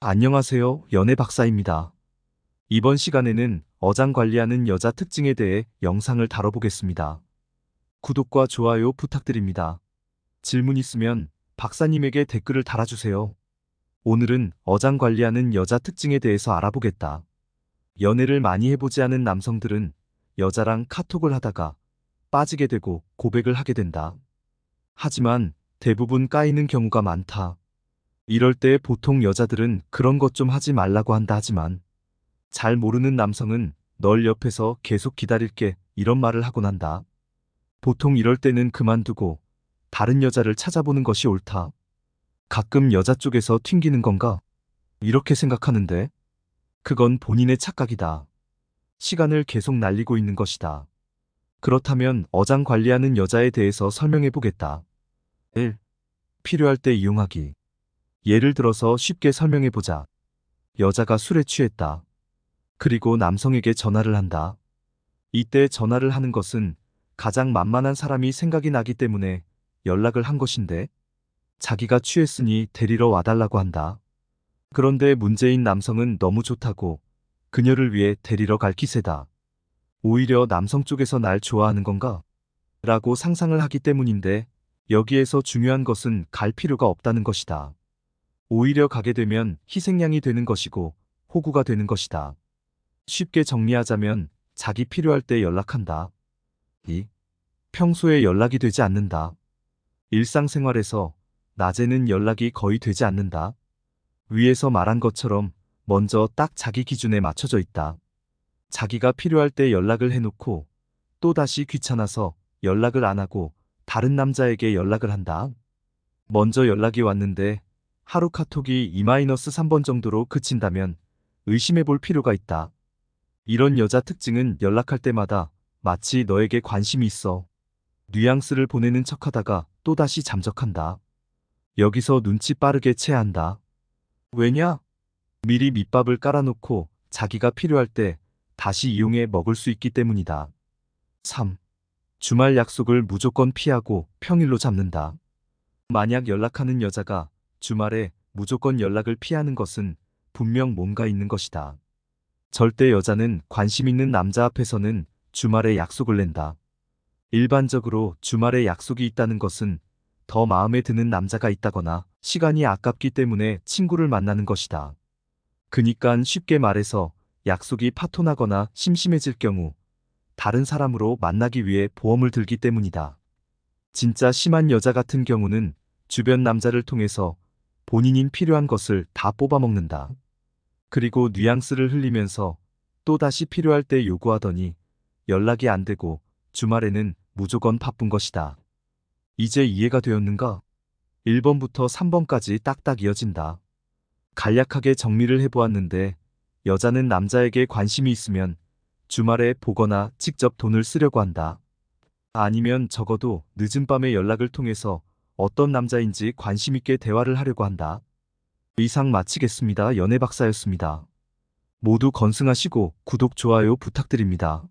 안녕하세요. 연애 박사입니다. 이번 시간에는 어장 관리하는 여자 특징에 대해 영상을 다뤄보겠습니다. 구독과 좋아요 부탁드립니다. 질문 있으면 박사님에게 댓글을 달아주세요. 오늘은 어장 관리하는 여자 특징에 대해서 알아보겠다. 연애를 많이 해보지 않은 남성들은 여자랑 카톡을 하다가 빠지게 되고 고백을 하게 된다. 하지만 대부분 까이는 경우가 많다. 이럴 때 보통 여자들은 그런 것 좀 하지 말라고 한다 하지만 잘 모르는 남성은 널 옆에서 계속 기다릴게 이런 말을 하곤 한다. 보통 이럴 때는 그만두고 다른 여자를 찾아보는 것이 옳다. 가끔 여자 쪽에서 튕기는 건가? 이렇게 생각하는데 그건 본인의 착각이다. 시간을 계속 날리고 있는 것이다. 그렇다면 어장 관리하는 여자에 대해서 설명해 보겠다. 1. 필요할 때 이용하기. 예를 들어서 쉽게 설명해 보자. 여자가 술에 취했다. 그리고 남성에게 전화를 한다. 이때 전화를 하는 것은 가장 만만한 사람이 생각이 나기 때문에 연락을 한 것인데 자기가 취했으니 데리러 와달라고 한다. 그런데 문제인 남성은 너무 좋다고 그녀를 위해 데리러 갈 기세다. 오히려 남성 쪽에서 날 좋아하는 건가? 라고 상상을 하기 때문인데 여기에서 중요한 것은 갈 필요가 없다는 것이다. 오히려 가게 되면 희생양이 되는 것이고 호구가 되는 것이다. 쉽게 정리하자면 자기 필요할 때 연락한다. 2. 평소에 연락이 되지 않는다. 일상생활에서 낮에는 연락이 거의 되지 않는다. 위에서 말한 것처럼 먼저 딱 자기 기준에 맞춰져 있다. 자기가 필요할 때 연락을 해놓고 또다시 귀찮아서 연락을 안 하고 다른 남자에게 연락을 한다. 먼저 연락이 왔는데 하루 카톡이 2-3번 정도로 그친다면 의심해 볼 필요가 있다. 이런 여자 특징은 연락할 때마다 마치 너에게 관심이 있어. 뉘앙스를 보내는 척하다가 또다시 잠적한다. 여기서 눈치 빠르게 채야 한다. 왜냐? 미리 밑밥을 깔아놓고 자기가 필요할 때 다시 이용해 먹을 수 있기 때문이다. 3. 주말 약속을 무조건 피하고 평일로 잡는다. 만약 연락하는 여자가 주말에 무조건 연락을 피하는 것은 분명 뭔가 있는 것이다. 절대 여자는 관심 있는 남자 앞에서는 주말에 약속을 낸다. 일반적으로 주말에 약속이 있다는 것은 더 마음에 드는 남자가 있다거나 시간이 아깝기 때문에 친구를 만나는 것이다. 그니깐 쉽게 말해서 약속이 파토나거나 심심해질 경우 다른 사람으로 만나기 위해 보험을 들기 때문이다. 진짜 심한 여자 같은 경우는 주변 남자를 통해서 본인인 필요한 것을 다 뽑아먹는다. 그리고 뉘앙스를 흘리면서 또다시 필요할 때 요구하더니 연락이 안 되고 주말에는 무조건 바쁜 것이다. 이제 이해가 되었는가? 1번부터 3번까지 딱딱 이어진다. 간략하게 정리를 해보았는데 여자는 남자에게 관심이 있으면 주말에 보거나 직접 돈을 쓰려고 한다. 아니면 적어도 늦은 밤에 연락을 통해서 어떤 남자인지 관심 있게 대화를 하려고 한다. 이상 마치겠습니다. 연애 박사였습니다. 모두 건승하시고 구독, 좋아요 부탁드립니다.